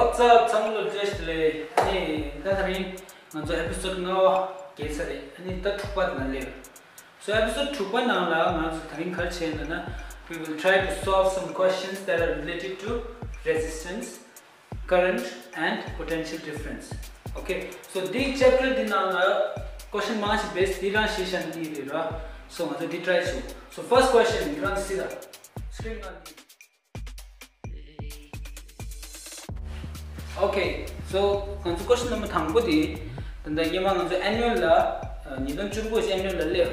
What's up? Samlo just le. Ani tatarin nganzo episode no kesare. Ani tatpat na le. So episode 2 na la nganzo tarin khalche na we will try to solve some questions that are related to resistance, current and potential difference. Okay. So this chapter din na question marks based diran session di dira. So nganzo di try so. So first question you can see the screen on. Okay, so question number 당보디 근데 이만 annual la 니던 중국의 annual la.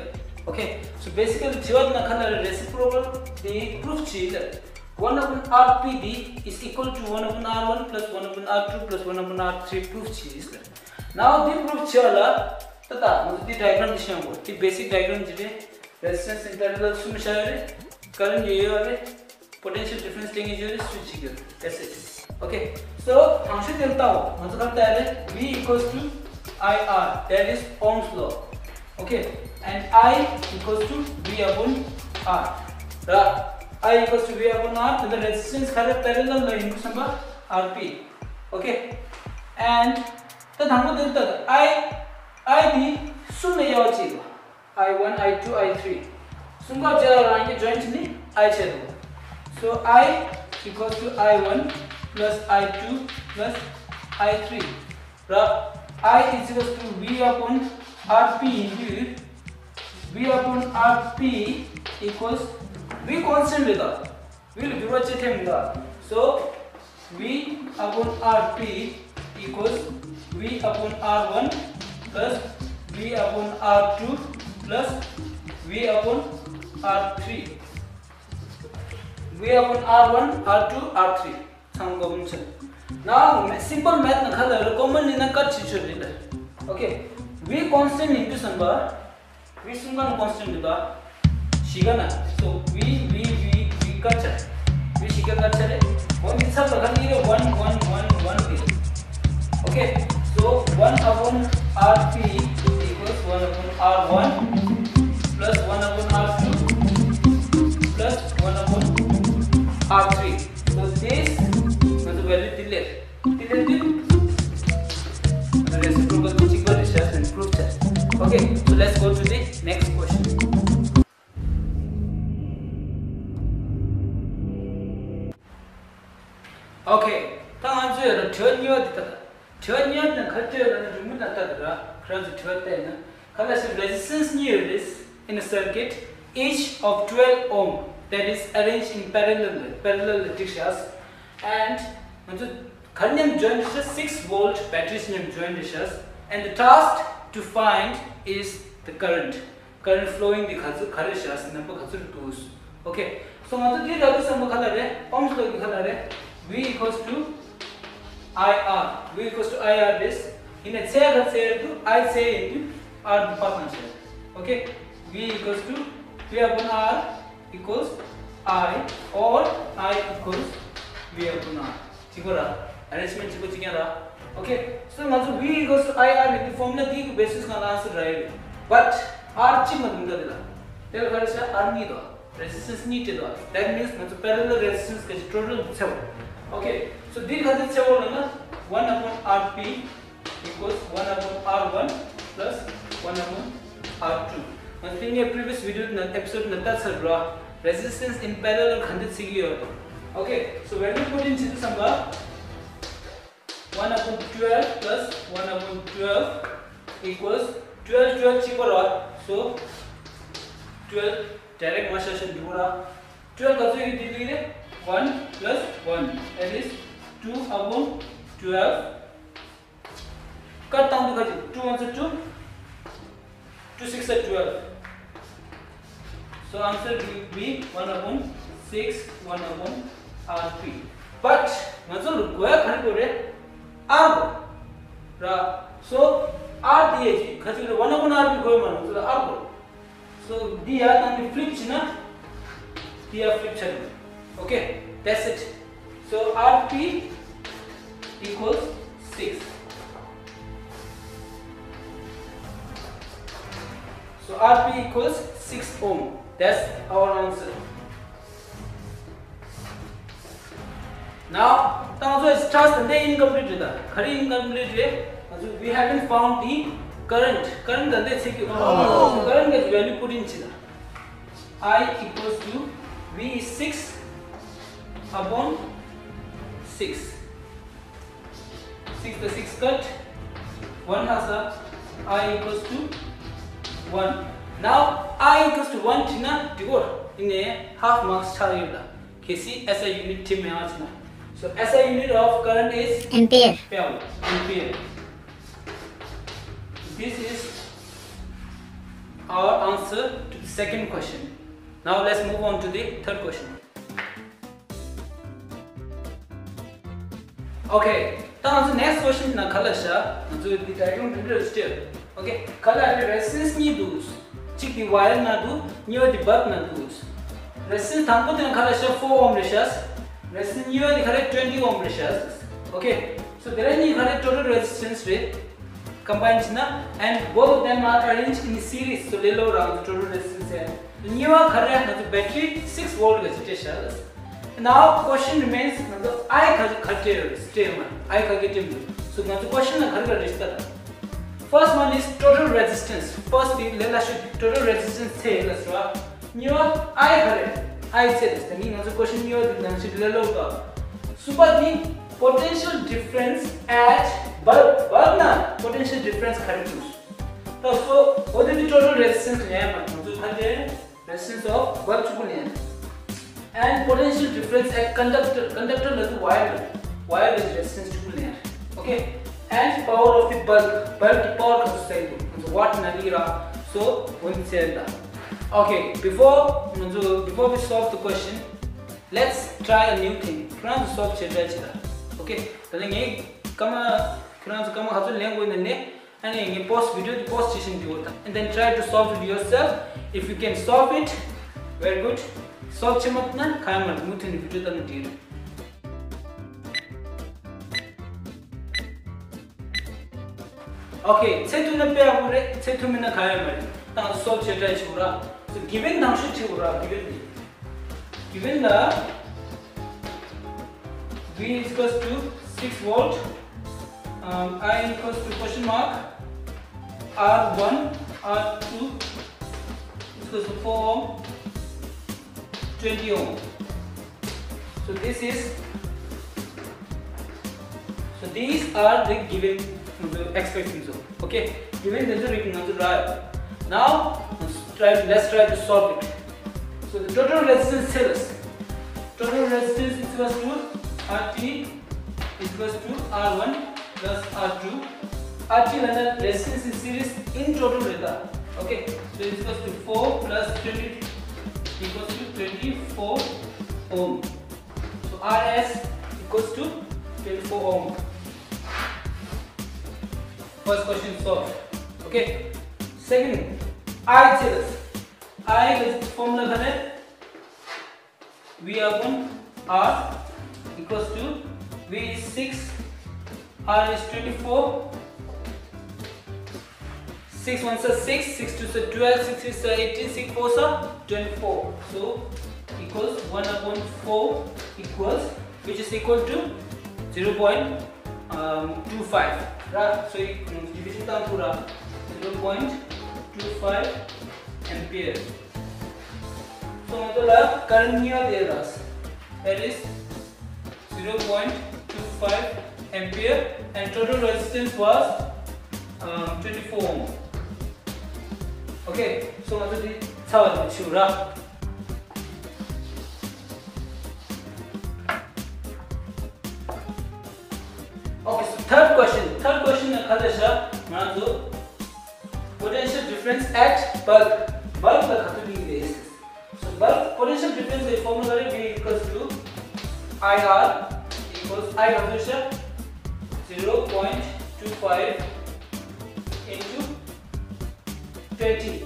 Okay, so basically 지원나 칸을 reciprocal the proof 치 1 upon rpd is equal to 1 upon r1 plus 1 upon r2 plus 1 upon r3 proof 치. Now the proof 치라 तथा the diagram दिशा को the basic diagram जिले resistance in parallel सुमिशारे current ये वाले potential difference लेंगे जो switch कर that's it. Okay, so function delta मतलब करता है V equals to IR, that is Ohm's law. Okay, and I equals to V upon R. I equals to V upon R, then the resistance correct parallel line into some RP. Okay, and the हमको delta I भी शून्य याव चाहिए I1, I2, I3. सुनका जरा line joint नहीं I चाहिए. So I equals to I1 plus I2 plus I3. I is equal to V upon Rp into V upon Rp equals V constant with that. We will give a check. So V upon Rp equals V upon R1 plus V upon R2 plus V upon R3. V upon R1, R2, R3. Now simple math na khala common in a cut children. Okay, V constant into samba V sungan constant da shigana. So V cut V shiga cut chale one is sab khali 1 1 1 1. Okay, so 1 upon Rp equals 1 upon R1 plus 1 upon R2 plus 1 upon R3. So this value till the reciprocal principle is just and proof test. Okay, so let's go to the next question. Okay, 당 answer 전혀 전혀는 갈때는 좀 나타나더라. 그래서 저 때는 그래서 resistance near this in a circuit each of 12 ohm that is arranged in parallel dishes and current joint is 6 volt battery joint is and the task to find is the current flowing the current is number goes. Okay, so the Ohm's law V equals to IR this in a say to I say into R department. Okay, V equals to V upon R equals I or I equals V upon R. Arrangement okay, so now V equals to IR in the formula the basis का answer right, but R चिन्ह दूँगा दिला तेरे घर से R नहीं दो resistance नहीं चाहिए that means मतलब parallel resistance का total 7. Okay, so this खाते 7 ना 1 upon Rp equals 1 upon R1 plus 1 upon R2. मतलब in previous video episode नता सर रहा resistance in parallel खाते सीखी okay, so when we put in this number 1 upon 12 plus 1 upon 12 equals 12 cheaper, so 12 direct massation dura 12 also you did 1 plus 1 that is 2 upon 12 cut down to 2 1 2 2 6 12, so answer will be 1 upon 6 1 upon Rp. But मतलब गोया खाने को रे R रा so R दिए जी खाने को 1 upon Rp गोया मानो तो R so दिया ताकि flip चीना दिया flip चले. Okay, that's it. So Rp equals 6. So Rp equals 6 ohm. That's our answer. Now so it starts and then incomplete da. Khari incomplete re. So we haven't found the current. Current da de cheki. So current ka value put in chida. I equals to V is 6 upon 6. 6 the 6 cut. 1 has a I equals to 1. Now I equals to 1 tina digor in a half marks charida. KC SI unit tim na. So SI unit of current is ampere. Ampere. This is our answer to the second question. Now let's move on to the third question. Okay, now the next question na khalasha, so the diagram is still. Okay, khala resistance ni dus. Chik the wire na do, near the bulb na dus. Resistance thampo na khalasha 4 ohm resists. Resistance near the khala 20 ohm resists. Okay, so there is the total resistance rate combined na, and both of them are arranged in series. So lelo round the total resistance hai. The new khala na the battery 6 volt resistance. Now question remains मतलब I खर्चे stem I खर्चे so now the question ना खर्चा रिश्ता first one is total resistance first the लेला शुद्ध total resistance थे लसवा new I Khare I से this mean now the question new the शुद्ध लेलो का super the potential difference at bulb ना potential difference खरे तो so what is the total resistance है मतलब तो खर्चे resistance of bulb चुप नहीं है and potential difference at conductor is wire is resistance to linear. Okay, and power of the bulb power comes to watt nalira. So one say that. Okay, before we solve the question, let's try a new thing. Kran to solve cheda. Okay, then kama hazul language nne and post video to post station and then try to solve it yourself. If you can solve it, very good. Solve chematna khayamal mutin video ta natir. Okay, setu na pe apure setu mina khayamal ta solve cheta chura. So given the answer chura given the V is equals to 6 volt, I equals to question mark R1 R2 is equals to 4 ohm 20 ohm. So this is, so these are the given expressions. Okay, given the written on the right. Now let's try to solve it. So the total resistance tells us total resistance is equals to RT is equals to R1 plus R2. RT and resistance in series in total reta. Okay, so it is equals to 4 plus 20 equals to 24 ohm. So RS equals to 24 ohm. First question solved. Okay. Second, I tells us. I is formula correct. V1 R equals to V is 6, R is 24. 6 1s are 6, 6 2s are 12, 6 3s are 18, 6 4s are 24. So equals 1 upon 4 equals, which is equal to 0.25. Right? So division down to 0.25 ampere. So मतलब current निया दे रहा है. That is 0.25 ampere and total resistance was 24 ohm. Okay, so मतलब the third chura. Okay, so third question na khadasha manazo potential difference at bulb la khatu ni de. So bulb potential difference the formula is V equals to IR equals I khadasha 0.25 into 20.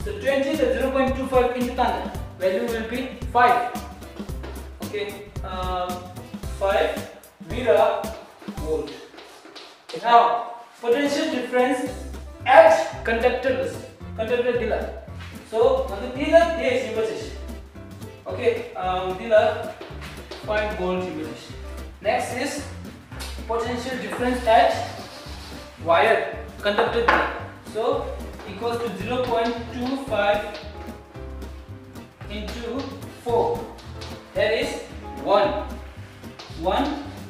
So 20 the 0.25 into 10 value will be 5. Okay, 5 volt. Now potential difference at conductor dila. So dila is okay, dila 5 volt image. Next is potential difference at wire conductor B. So equals to 0.25 into 4. That is 1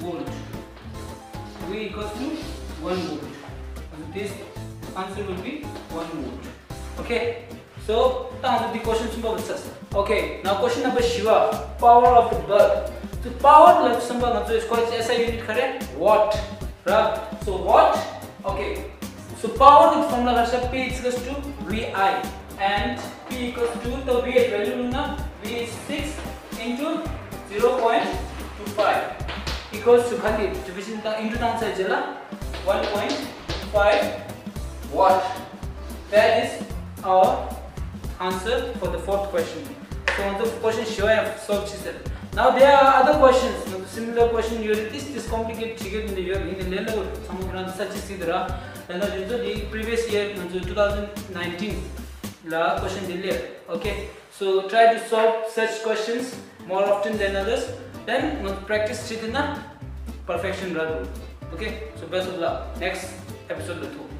volt. V equals to 1 volt. And this answer will be 1 volt. Okay. So the question symbol is this. Okay. Now question number Shiva. Power of the bulb. So power like symbol is called SI unit correct? Watt. Right? So watt. Okay. So power the formula is P equals to VI and P equals to the V value V is 6 into 0.25 equals to division into the answer is 1.5 watt. That is our answer for the fourth question. So on the question sure I have solved this. Now there are other questions. Similar question you this complicated figure in the year in the level some such as and the previous year 2019 la question delay. Okay, so try to solve such questions more often than others. Then practice chidina perfection radu. Okay, so best of luck. Next episode.